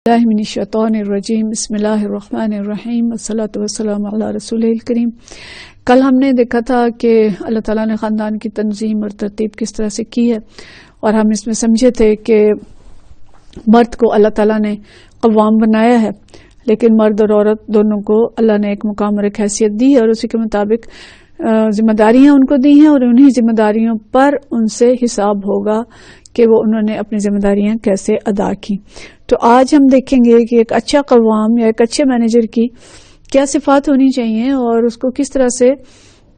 اللہ من الشیطان الرجیم بسم اللہ الرحمن الرحیم والصلاۃ والسلام علی رسول الکریم۔ کل ہم نے دیکھا تھا کہ اللہ تعالیٰ نے خاندان کی تنظیم اور ترتیب کس طرح سے کی ہے، اور ہم اس میں سمجھے تھے کہ مرد کو اللہ تعالیٰ نے قوام بنایا ہے، لیکن مرد اور عورت دونوں کو اللہ نے ایک مقام اور ایک حیثیت دی ہے، اور اسی کے مطابق ذمہ داریاں ان کو دی ہیں، اور انہی ذمہ داریوں پر ان سے حساب ہوگا کہ وہ انہوں نے اپنی ذمہ داریاں کیسے ادا کی۔ تو آج ہم دیکھیں گے کہ ایک اچھا قوام یا ایک اچھے مینیجر کی کیا صفات ہونی چاہیے اور اس کو کس طرح سے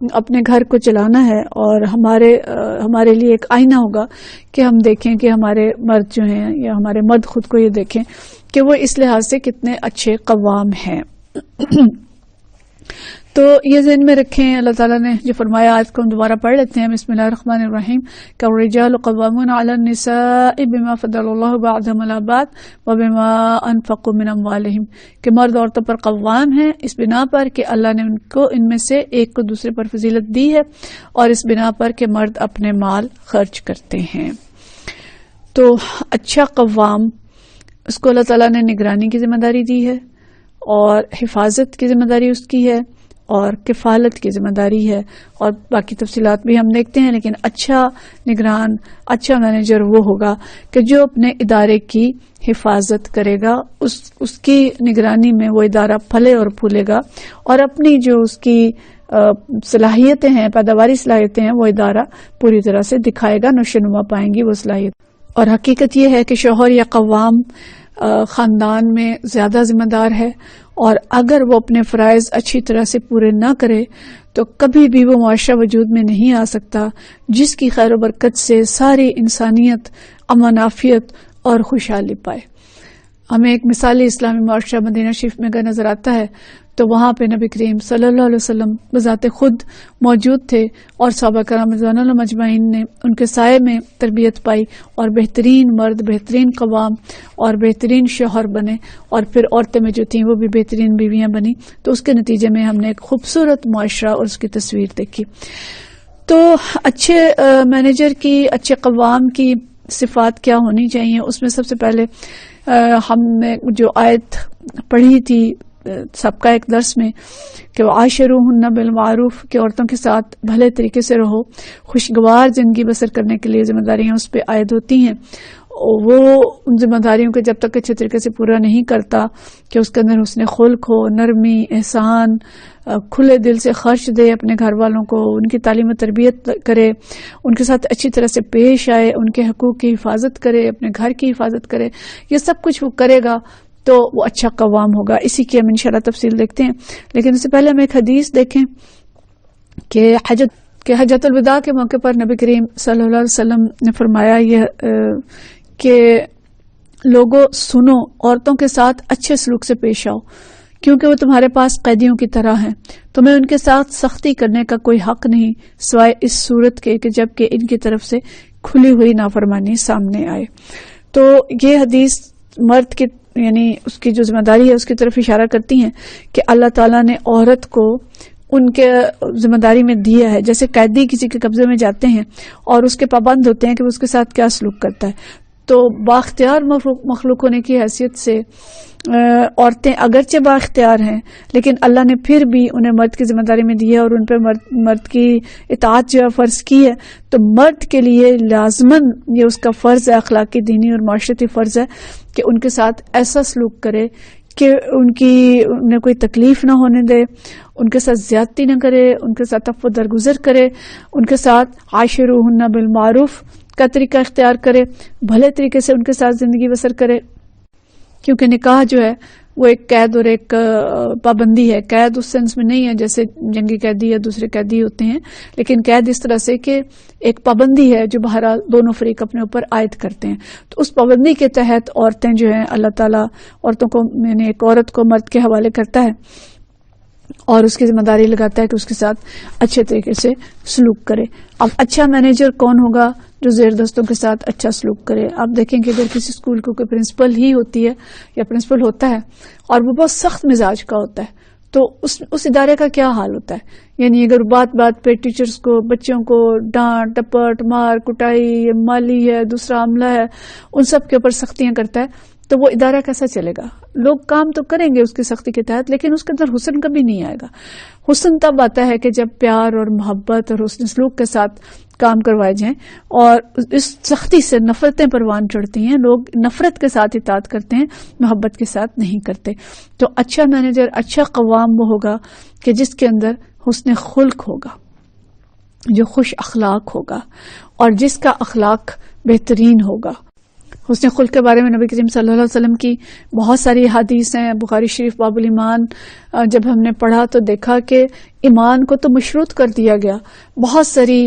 اپنے گھر کو چلانا ہے، اور ہمارے لیے ایک آئینہ ہوگا کہ ہم دیکھیں کہ ہمارے مرد جو ہیں یا ہمارے مرد خود کو یہ دیکھیں کہ وہ اس لحاظ سے کتنے اچھے قوام ہیں۔ تو یہ ذہن میں رکھیں، اللہ تعالیٰ نے جو فرمایا آیت کو ہم دوبارہ پڑھ لیتے ہیں۔ بسم اللہ الرحمن الرحیم کہ الرجال قوامون علی النساء بما فضل اللہ بعضهم علی بعض وبما انفقوا من اموالہم، کہ مرد عورتوں پر قوام ہیں اس بنا پر کہ اللہ نے ان میں سے ایک کو دوسرے پر فضیلت دی ہے، اور اس بنا پر کہ مرد اپنے مال خرچ کرتے ہیں۔ تو اچھا قوام، اس کو اللہ تعالیٰ نے نگرانی کی ذمہ داری دی ہے، اور حفاظت کی ذمہ داری اس کی ہے، اور کفالت کی ذمہ داری ہے، اور باقی تفصیلات بھی ہم دیکھتے ہیں۔ لیکن اچھا نگران، اچھا مینیجر وہ ہوگا کہ جو اپنے ادارے کی حفاظت کرے گا، اس کی نگرانی میں وہ ادارہ پھلے اور پھولے گا، اور اپنی جو اس کی صلاحیتیں ہیں، پیداواری صلاحیتیں ہیں، وہ ادارہ پوری طرح سے دکھائے گا، نشوونما پائیں گی وہ صلاحیت۔ اور حقیقت یہ ہے کہ شوہر یا قوام خاندان میں زیادہ ذمہ دار ہے، اور اگر وہ اپنے فرائض اچھی طرح سے پورے نہ کرے تو کبھی بھی وہ معاشرہ وجود میں نہیں آ سکتا جس کی خیر و برکت سے ساری انسانیت امن عافیت اور خوشحالی پائے۔ ہمیں ایک مثالی اسلامی معاشرہ مدینہ شریف میں اگر نظر آتا ہے تو وہاں پہ نبی کریم صلی اللہ علیہ وسلم بذات خود موجود تھے، اور صحابہ کرام رضوان اللہ مجمعین نے ان کے سائے میں تربیت پائی، اور بہترین مرد، بہترین قوام اور بہترین شوہر بنے، اور پھر عورتیں میں جو تھیں وہ بھی بہترین بیویاں بنی۔ تو اس کے نتیجے میں ہم نے ایک خوبصورت معاشرہ اور اس کی تصویر دیکھی۔ تو اچھے مینیجر کی، اچھے قوام کی صفات کیا ہونی چاہیے؟ اس میں سب سے پہلے ہم نے جو آیت پڑھی تھی سابقہ ایک درس میں کہ وعاشروہن بالمعروف، کہ عورتوں کے ساتھ بھلے طریقے سے رہو، خوشگوار زندگی بسر کرنے کے لیے ذمہ داریاں اس پہ عائد ہوتی ہیں۔ وہ ان ذمہ داریوں کو جب تک اچھے طریقے سے پورا نہیں کرتا کہ اس کے اندر حسن خلق ہو، نرمی، احسان، کھلے دل سے خرچ دے اپنے گھر والوں کو، ان کی تعلیم و تربیت کرے، ان کے ساتھ اچھی طرح سے پیش آئے، ان کے حقوق کی حفاظت کرے، اپنے گھر کی حفاظت کرے، یہ سب کچھ وہ کرے گا تو وہ اچھا قوام ہوگا۔ اسی کی ہم انشاءاللہ تفصیل دیکھتے ہیں، لیکن اس سے پہلے ہم ایک حدیث دیکھیں کہ حجۃ الوداع کے موقع پر نبی کریم صلی اللہ علیہ وسلم نے فرمایا یہ کہ لوگوں سنو، عورتوں کے ساتھ اچھے سلوک سے پیش آؤ، کیونکہ وہ تمہارے پاس قیدیوں کی طرح ہیں، تمہیں ان کے ساتھ سختی کرنے کا کوئی حق نہیں سوائے اس صورت کے کہ جب کہ ان کی طرف سے کھلی ہوئی نافرمانی سامنے آئے۔ تو یہ حدیث مرد کی یعنی اس کی جو ذمہ داری ہے اس کی طرف اشارہ کرتی ہیں کہ اللہ تعالیٰ نے عورت کو ان کے ذمہ داری میں دیا ہے، جیسے قیدی کسی کے قبضے میں جاتے ہیں اور اس کے پابند ہوتے ہیں کہ وہ اس کے ساتھ کیا سلوک کرتا ہے، تو بااختیار مخلوق ہونے کی حیثیت سے عورتیں اگرچہ بااختیار ہیں، لیکن اللہ نے پھر بھی انہیں مرد کی ذمہ داری میں دی ہے، اور ان پہ مرد کی اطاعت جو ہے فرض کی ہے۔ تو مرد کے لیے لازماً یہ اس کا فرض ہے، اخلاقی، دینی اور معاشرتی فرض ہے کہ ان کے ساتھ ایسا سلوک کرے کہ انہیں کوئی تکلیف نہ ہونے دے، ان کے ساتھ زیادتی نہ کرے، ان کے ساتھ عفو درگزر کرے، ان کے ساتھ عاشروہن بالمعروف کا طریقہ اختیار کرے، بھلے طریقے سے ان کے ساتھ زندگی بسر کرے، کیونکہ نکاح جو ہے وہ ایک قید اور ایک پابندی ہے۔ قید اس سینس میں نہیں ہے جیسے جنگی قیدی یا دوسرے قیدی ہوتے ہیں، لیکن قید اس طرح سے کہ ایک پابندی ہے جو بہرحال دونوں فریق اپنے اوپر عائد کرتے ہیں۔ تو اس پابندی کے تحت عورتیں جو ہیں، اللہ تعالیٰ عورتوں کو، یعنی ایک عورت کو مرد کے حوالے کرتا ہے اور اس کی ذمہ داری لگاتا ہے کہ اس کے ساتھ اچھے طریقے سے سلوک کرے۔ اب اچھا مینیجر کون ہوگا؟ جو زیر دستوں کے ساتھ اچھا سلوک کرے۔ آپ دیکھیں کہ اگر کسی اسکول کو کوئی پرنسپل ہی ہوتی ہے یا پرنسپل ہوتا ہے اور وہ بہت سخت مزاج کا ہوتا ہے تو اس ادارے کا کیا حال ہوتا ہے؟ یعنی اگر بات بات پہ ٹیچرز کو، بچوں کو ڈانٹ ٹپٹ، مار کٹائی، مالی ہے، دوسرا عملہ ہے، ان سب کے اوپر سختیاں کرتا ہے تو وہ ادارہ کیسا چلے گا؟ لوگ کام تو کریں گے اس کی سختی کے تحت، لیکن اس کے اندر حسن کبھی نہیں آئے گا۔ حسن تب آتا ہے کہ جب پیار اور محبت اور حسن سلوک کے ساتھ کام کروائے جائیں، اور اس سختی سے نفرتیں پروان چڑھتی ہیں، لوگ نفرت کے ساتھ اطاعت کرتے ہیں، محبت کے ساتھ نہیں کرتے۔ تو اچھا مینیجر، اچھا قوام وہ ہوگا کہ جس کے اندر حسن خلق ہوگا، جو خوش اخلاق ہوگا، اور جس کا اخلاق بہترین ہوگا۔ حسن خلق کے بارے میں نبی کریم صلی اللہ علیہ وسلم کی بہت ساری حدیث ہیں۔ بخاری شریف باب الایمان جب ہم نے پڑھا تو دیکھا کہ ایمان کو تو مشروط کر دیا گیا بہت ساری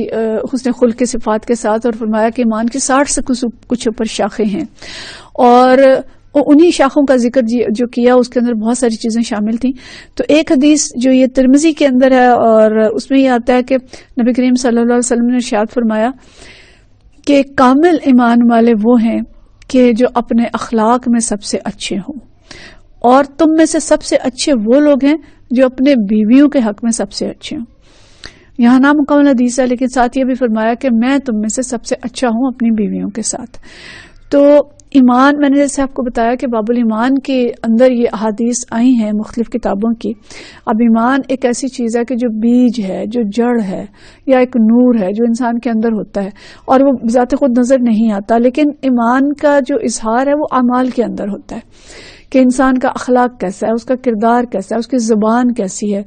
حسن خلق کی صفات کے ساتھ، اور فرمایا کہ ایمان کی 60 سے کچھ اوپر شاخیں ہیں، اور انہی شاخوں کا ذکر جو کیا اس کے اندر بہت ساری چیزیں شامل تھیں۔ تو ایک حدیث جو یہ ترمذی کے اندر ہے، اور اس میں یہ آتا ہے کہ نبی کریم صلی اللہ علیہ وسلم نے ارشاد فرمایا کہ کامل ایمان والے وہ ہیں کہ جو اپنے اخلاق میں سب سے اچھے ہوں، اور تم میں سے سب سے اچھے وہ لوگ ہیں جو اپنے بیویوں کے حق میں سب سے اچھے ہوں۔ یہاں نامکمل حدیث ہے، لیکن ساتھ یہ بھی فرمایا کہ میں تم میں سے سب سے اچھا ہوں اپنی بیویوں کے ساتھ۔ تو ایمان، میں نے جیسے آپ کو بتایا کہ باب الایمان کے اندر یہ احادیث آئی ہیں مختلف کتابوں کی۔ اب ایمان ایک ایسی چیز ہے کہ جو بیج ہے، جو جڑ ہے، یا ایک نور ہے جو انسان کے اندر ہوتا ہے، اور وہ ذات خود نظر نہیں آتا، لیکن ایمان کا جو اظہار ہے وہ اعمال کے اندر ہوتا ہے کہ انسان کا اخلاق کیسا ہے، اس کا کردار کیسا ہے، اس کی زبان کیسی ہے،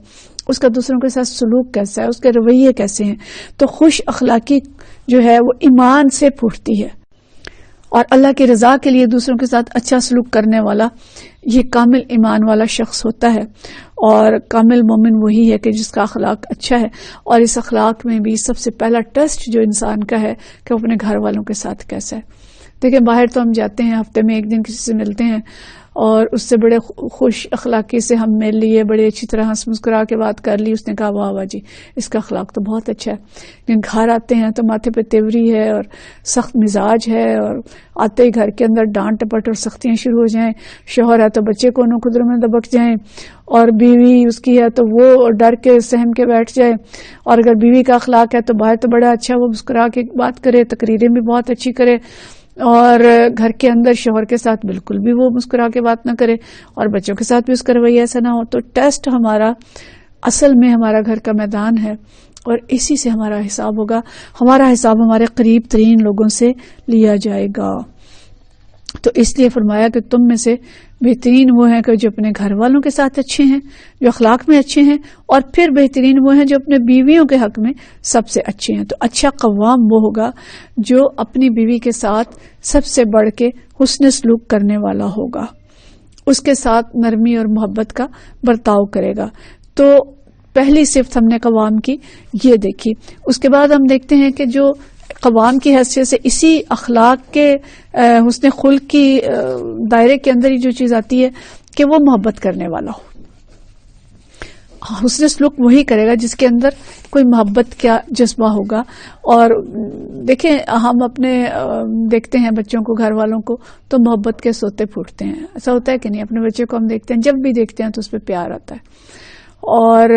اس کا دوسروں کے ساتھ سلوک کیسا ہے، اس کے رویے کیسے ہیں۔ تو خوش اخلاقی جو ہے وہ ایمان سے پھوٹتی ہے، اور اللہ کی رضا کے لیے دوسروں کے ساتھ اچھا سلوک کرنے والا یہ کامل ایمان والا شخص ہوتا ہے۔ اور کامل مومن وہی ہے کہ جس کا اخلاق اچھا ہے، اور اس اخلاق میں بھی سب سے پہلا ٹیسٹ جو انسان کا ہے کہ وہ اپنے گھر والوں کے ساتھ کیسا ہے۔ دیکھیں، باہر تو ہم جاتے ہیں، ہفتے میں ایک دن کسی سے ملتے ہیں، اور اس سے بڑے خوش اخلاقی سے ہم مل لیے، بڑے اچھی طرح ہنس مسکرا کے بات کر لی، اس نے کہا واہ واہ جی اس کا اخلاق تو بہت اچھا ہے، لیکن گھر آتے ہیں تو ماتھے پہ تیوری ہے اور سخت مزاج ہے، اور آتے ہی گھر کے اندر ڈانٹ ٹپٹ اور سختیاں شروع ہو جائیں، شوہر ہے تو بچے کو انہوں خدروں میں دبک جائیں، اور بیوی اس کی ہے تو وہ ڈر کے سہم کے بیٹھ جائے، اور اگر بیوی کا اخلاق ہے تو باہر تو بڑا اچھا وہ مسکرا کے بات کرے، تقریریں بھی بہت اچھی کرے، اور گھر کے اندر شوہر کے ساتھ بالکل بھی وہ مسکرا کے بات نہ کرے، اور بچوں کے ساتھ بھی اس کا رویہ ایسا نہ ہو۔ تو ٹیسٹ ہمارا اصل میں ہمارا گھر کا میدان ہے، اور اسی سے ہمارا حساب ہوگا۔ ہمارا حساب ہمارے قریب ترین لوگوں سے لیا جائے گا۔ تو اس لیے فرمایا کہ تم میں سے بہترین وہ ہیں کہ جو اپنے گھر والوں کے ساتھ اچھے ہیں، جو اخلاق میں اچھے ہیں، اور پھر بہترین وہ ہیں جو اپنے بیویوں کے حق میں سب سے اچھے ہیں۔ تو اچھا قوام وہ ہوگا جو اپنی بیوی کے ساتھ سب سے بڑھ کے حسن سلوک کرنے والا ہوگا، اس کے ساتھ نرمی اور محبت کا برتاؤ کرے گا۔ تو پہلی صفت ہم نے قوام کی یہ دیکھی۔ اس کے بعد ہم دیکھتے ہیں کہ جو قوام کی حیثیت سے اسی اخلاق کے حسن خلق کی دائرے کے اندر ہی جو چیز آتی ہے کہ وہ محبت کرنے والا ہو۔ حسن سلوک وہی کرے گا جس کے اندر کوئی محبت کا جذبہ ہوگا۔ اور دیکھیں، ہم اپنے دیکھتے ہیں بچوں کو، گھر والوں کو، تو محبت کے سوتے پھوٹتے ہیں۔ ایسا ہوتا ہے کہ نہیں؟ اپنے بچے کو ہم دیکھتے ہیں، جب بھی دیکھتے ہیں تو اس پہ پیار آتا ہے، اور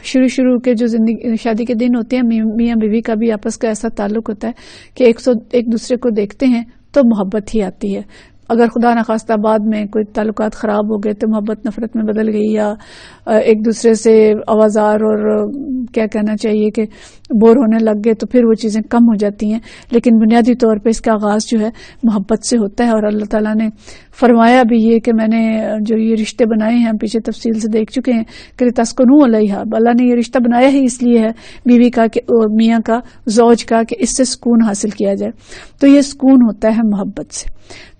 شروع کے جو زندگی شادی کے دن ہوتے ہیں، میاں بیوی کا بھی آپس کا ایسا تعلق ہوتا ہے کہ ایک دوسرے کو دیکھتے ہیں تو محبت ہی آتی ہے۔ اگر خدا نخواستہ بعد میں کوئی تعلقات خراب ہو گئے تو محبت نفرت میں بدل گئی، یا ایک دوسرے سے آوازار اور کیا کہنا چاہیے کہ بور ہونے لگ گئے، تو پھر وہ چیزیں کم ہو جاتی ہیں۔ لیکن بنیادی طور پہ اس کا آغاز جو ہے محبت سے ہوتا ہے، اور اللہ تعالیٰ نے فرمایا بھی یہ کہ میں نے جو یہ رشتے بنائے ہیں، ہم پیچھے تفصیل سے دیکھ چکے ہیں کہ تسکنوا علیہا، اللہ نے یہ رشتہ بنایا ہی اس لیے ہے بیوی کا کہ میاں کا، زوج کا، کہ اس سے سکون حاصل کیا جائے۔ تو یہ سکون ہوتا ہے محبت سے۔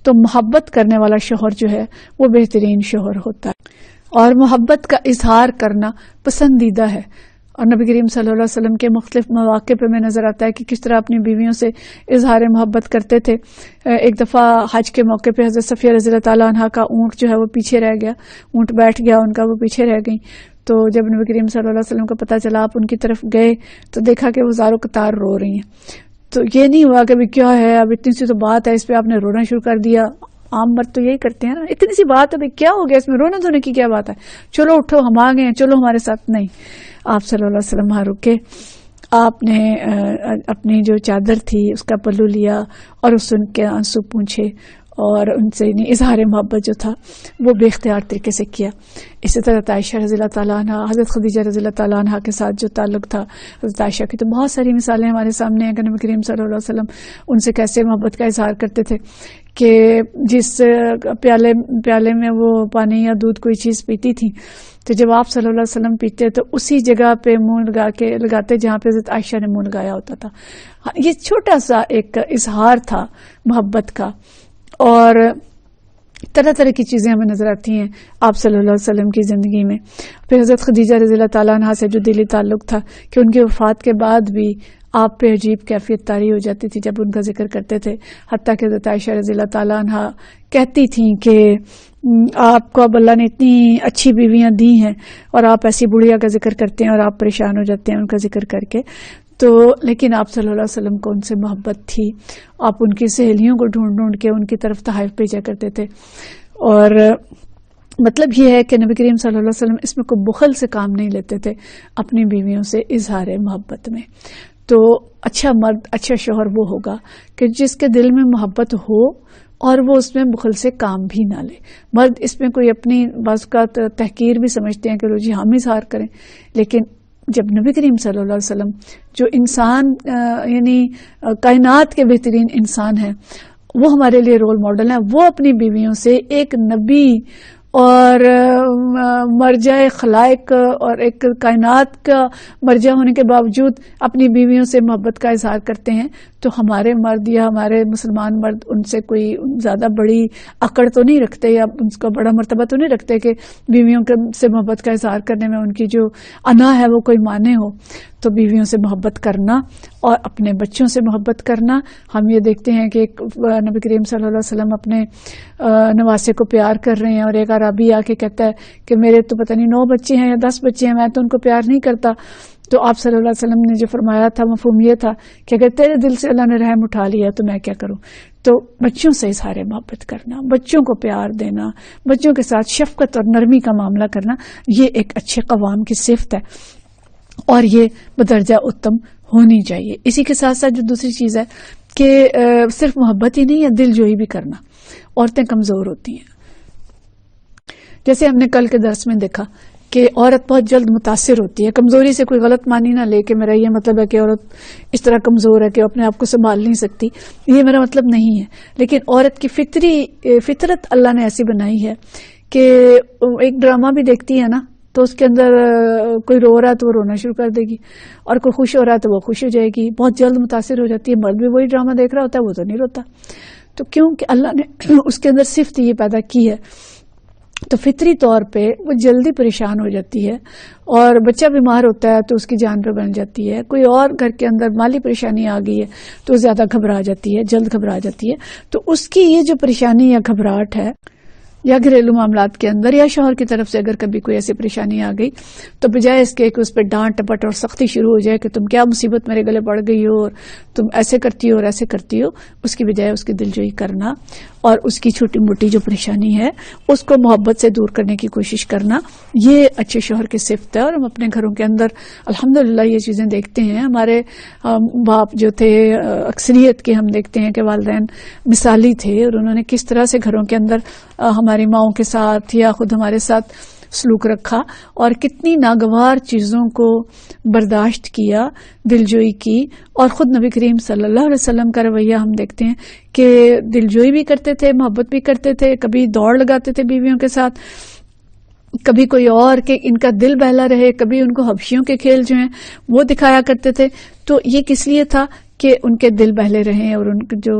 تو محبت کرنے والا شوہر جو ہے وہ بہترین شوہر ہوتا ہے، اور محبت کا اظہار کرنا پسندیدہ ہے۔ اور نبی کریم صلی اللہ علیہ وسلم کے مختلف مواقع پہ میں نظر آتا ہے کہ کس طرح اپنی بیویوں سے اظہار محبت کرتے تھے۔ ایک دفعہ حج کے موقع پہ حضرت صفیہ رضی اللہ تعالیٰ عنہا کا اونٹ جو ہے وہ پیچھے رہ گیا، اونٹ بیٹھ گیا ان کا، وہ پیچھے رہ گئی۔ تو جب نبی کریم صلی اللہ علیہ وسلم کو پتہ چلا، آپ ان کی طرف گئے تو دیکھا کہ وہ زاروں قطار رو رہی ہیں۔ تو یہ نہیں ہوا کہ کیا ہے، اب اتنی سی تو بات ہے، اس پہ آپ نے رونا شروع کر دیا۔ عام مرد تو یہی کرتے ہیں نا، اتنی سی بات ہے، کیا ہو گیا اس میں رونے دھونے کی کیا بات ہے، چلو اٹھو ہم آ گئے ہیں، چلو ہمارے ساتھ۔ نہیں، آپ صلی اللہ علیہ وسلم وہاں رکے، آپ نے اپنی جو چادر تھی اس کا پلو لیا اور اس ان کے آنسو پونچھے، اور ان سے اظہار محبت جو تھا وہ بے اختیار طریقے سے کیا. اسی طرح عائشہ رضی اللہ تعالیٰ عنہ، حضرت خدیجہ رضی اللہ تعالیٰ عنہ کے ساتھ جو تعلق تھا حضرت عائشہ کی، تو بہت ساری مثالیں ہمارے سامنے ہیں کہ نبی کریم صلی اللہ علیہ وسلم ان سے کیسے محبت کا اظہار کرتے تھے کہ جس پیالے میں وہ پانی یا دودھ کوئی چیز پیتی تھی، تو جب آپ صلی اللہ علیہ وسلم پیتے تو اسی جگہ پہ منہ لگاتے جہاں پہ حضرت عائشہ نے منہ لگایا ہوتا تھا. یہ چھوٹا سا ایک اظہار تھا محبت کا. اور طرح طرح کی چیزیں ہمیں نظر آتی ہیں آپ صلی اللہ علیہ وسلم کی زندگی میں. پھر حضرت خدیجہ رضی اللہ تعالیٰ عنہ سے جو دلی تعلق تھا کہ ان کی وفات کے بعد بھی آپ پہ عجیب کیفیت طاری ہو جاتی تھی جب ان کا ذکر کرتے تھے، حتیٰ کہ حضرت عائشہ رضی اللہ تعالیٰ عنہ کہتی تھیں کہ آپ کو اب اللہ نے اتنی اچھی بیویاں دی ہیں اور آپ ایسی بڑھیا کا ذکر کرتے ہیں اور آپ پریشان ہو جاتے ہیں ان کا ذکر کر کے. تو لیکن آپ صلی اللہ علیہ وسلم کو ان سے محبت تھی. آپ ان کی سہیلیوں کو ڈھونڈ ڈھونڈ کے ان کی طرف تحائف بھیجا کرتے تھے. اور مطلب یہ ہے کہ نبی کریم صلی اللہ علیہ وسلم اس میں کوئی بخل سے کام نہیں لیتے تھے اپنی بیویوں سے اظہار محبت میں. تو اچھا مرد، اچھا شوہر وہ ہوگا کہ جس کے دل میں محبت ہو اور وہ اس میں بخل سے کام بھی نہ لے. مرد اس میں کوئی اپنی بعض اوقات تحقیر بھی سمجھتے ہیں کہ لو جی ہم اظہار کریں، لیکن جب نبی کریم صلی اللہ علیہ وسلم جو انسان یعنی کائنات کے بہترین انسان ہیں، وہ ہمارے لیے رول ماڈل ہیں، وہ اپنی بیویوں سے ایک نبی اور مرجع خلائق اور ایک کائنات کا مرجع ہونے کے باوجود اپنی بیویوں سے محبت کا اظہار کرتے ہیں، تو ہمارے مرد یا ہمارے مسلمان مرد ان سے کوئی زیادہ بڑی اکڑ تو نہیں رکھتے یا ان کا بڑا مرتبہ تو نہیں رکھتے کہ بیویوں سے محبت کا اظہار کرنے میں ان کی جو انا ہے وہ کوئی مانے ہو. تو بیویوں سے محبت کرنا اور اپنے بچوں سے محبت کرنا، ہم یہ دیکھتے ہیں کہ ایک نبی کریم صلی اللہ علیہ وسلم اپنے نواسے کو پیار کر رہے ہیں اور ایک عربی آ کے کہتا ہے کہ میرے تو پتہ نہیں 9 بچے ہیں یا 10 بچے ہیں، میں تو ان کو پیار نہیں کرتا. تو آپ صلی اللہ علیہ وسلم نے جو فرمایا تھا مفہوم یہ تھا کہ اگر تیرے دل سے اللہ نے رحم اٹھا لیا تو میں کیا کروں. تو بچوں سے اظہار محبت کرنا، بچوں کو پیار دینا، بچوں کے ساتھ شفقت اور نرمی کا معاملہ کرنا، یہ ایک اچھے قوام کی صفت ہے اور یہ بدرجہ اتم ہونی چاہیے. اسی کے ساتھ ساتھ جو دوسری چیز ہے کہ صرف محبت ہی نہیں ہے، دل جوئی بھی کرنا. عورتیں کمزور ہوتی ہیں، جیسے ہم نے کل کے درس میں دیکھا کہ عورت بہت جلد متاثر ہوتی ہے. کمزوری سے کوئی غلط معنی نہ لے کہ میرا یہ مطلب ہے کہ عورت اس طرح کمزور ہے کہ اپنے آپ کو سنبھال نہیں سکتی، یہ میرا مطلب نہیں ہے. لیکن عورت کی فطرت اللہ نے ایسی بنائی ہے کہ ایک ڈرامہ بھی دیکھتی ہے نا تو اس کے اندر کوئی رو رہا ہے تو وہ رونا شروع کر دے گی، اور کوئی خوش ہو رہا ہے تو وہ خوش ہو جائے گی، بہت جلد متاثر ہو جاتی ہے. مرد بھی وہی ڈرامہ دیکھ رہا ہوتا ہے، وہ تو نہیں روتا. تو کیونکہ اللہ نے اس کے اندر صفت یہ پیدا کی ہے، تو فطری طور پہ وہ جلدی پریشان ہو جاتی ہے. اور بچہ بیمار ہوتا ہے تو اس کی جان پہ بن جاتی ہے. کوئی اور گھر کے اندر مالی پریشانی آ گئی ہے تو زیادہ گھبرا جاتی ہے، جلد گھبرا جاتی ہے. تو اس کی یہ جو پریشانی یا گھبراہٹ ہے یا گھریلو معاملات کے اندر یا شوہر کی طرف سے اگر کبھی کوئی ایسی پریشانی آ گئی تو بجائے اس کے کہ اس پہ ڈانٹ ٹپٹ اور سختی شروع ہو جائے کہ تم کیا مصیبت میرے گلے پڑ گئی ہو اور تم ایسے کرتی ہو اور ایسے کرتی ہو، اس کی بجائے اس کی دلجوئی کرنا اور اس کی چھوٹی موٹی جو پریشانی ہے اس کو محبت سے دور کرنے کی کوشش کرنا، یہ اچھے شوہر کی صفت ہے. اور ہم اپنے گھروں کے اندر الحمدللہ یہ چیزیں دیکھتے ہیں. ہمارے باپ جو تھے اکثریت کے ہم دیکھتے ہیں کہ والدین مثالی تھے اور انہوں نے کس طرح سے گھروں کے اندر ہماری ماؤں کے ساتھ یا خود ہمارے ساتھ سلوک رکھا اور کتنی ناگوار چیزوں کو برداشت کیا، دلجوئی کی. اور خود نبی کریم صلی اللہ علیہ وسلم کا رویہ ہم دیکھتے ہیں کہ دلجوئی بھی کرتے تھے، محبت بھی کرتے تھے، کبھی دوڑ لگاتے تھے بیویوں کے ساتھ، کبھی کوئی اور کہ ان کا دل بہلا رہے، کبھی ان کو حبشیوں کے کھیل جو ہیں وہ دکھایا کرتے تھے. تو یہ کس لیے تھا کہ ان کے دل بہلے رہیں. اور ان جو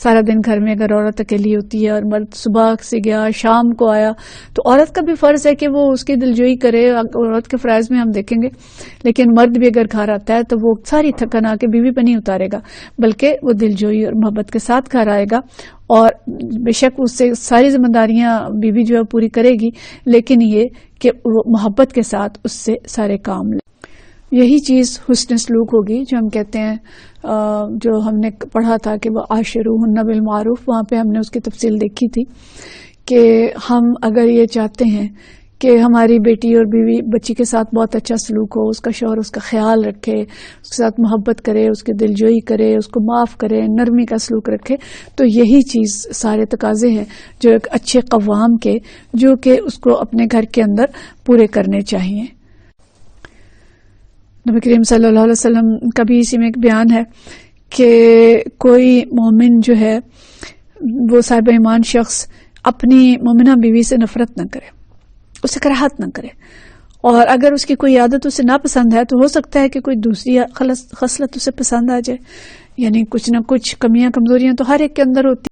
سارا دن گھر میں اگر عورت اکیلی ہوتی ہے اور مرد صبح سے گیا شام کو آیا تو عورت کا بھی فرض ہے کہ وہ اس کی دلجوئی کرے. عورت کے فرائض میں ہم دیکھیں گے، لیکن مرد بھی اگر گھر آتا ہے تو وہ ساری تھکن آ کے بیوی پہ نہیں اتارے گا، بلکہ وہ دلجوئی اور محبت کے ساتھ گھر آئے گا. اور بے شک اس سے ساری ذمہ داریاں بیوی جو ہے پوری کرے گی، لیکن یہ کہ وہ محبت کے ساتھ اس سے سارے کام لے. یہی چیز حسن سلوک ہوگی جو ہم کہتے ہیں، جو ہم نے پڑھا تھا کہ وہ عاشروہن بالمعروف، وہاں پہ ہم نے اس کی تفصیل دیکھی تھی کہ ہم اگر یہ چاہتے ہیں کہ ہماری بیٹی اور بیوی بچی کے ساتھ بہت اچھا سلوک ہو، اس کا شوہر اس کا خیال رکھے، اس کے ساتھ محبت کرے، اس کی دلجوئی کرے، اس کو معاف کرے، نرمی کا سلوک رکھے. تو یہی چیز سارے تقاضے ہیں جو ایک اچھے قوام کے، جو کہ اس کو اپنے گھر کے اندر پورے کرنے چاہیے. نبی کریم صلی اللہ علیہ وسلم کا بھی اسی میں ایک بیان ہے کہ کوئی مومن جو ہے وہ صاحب ایمان شخص اپنی مومنہ بیوی سے نفرت نہ کرے، اسے کراہت نہ کرے، اور اگر اس کی کوئی عادت اسے ناپسند ہے تو ہو سکتا ہے کہ کوئی دوسری خصلت اسے پسند آ جائے. یعنی کچھ نہ کچھ کمیاں کمزوریاں تو ہر ایک کے اندر ہوتی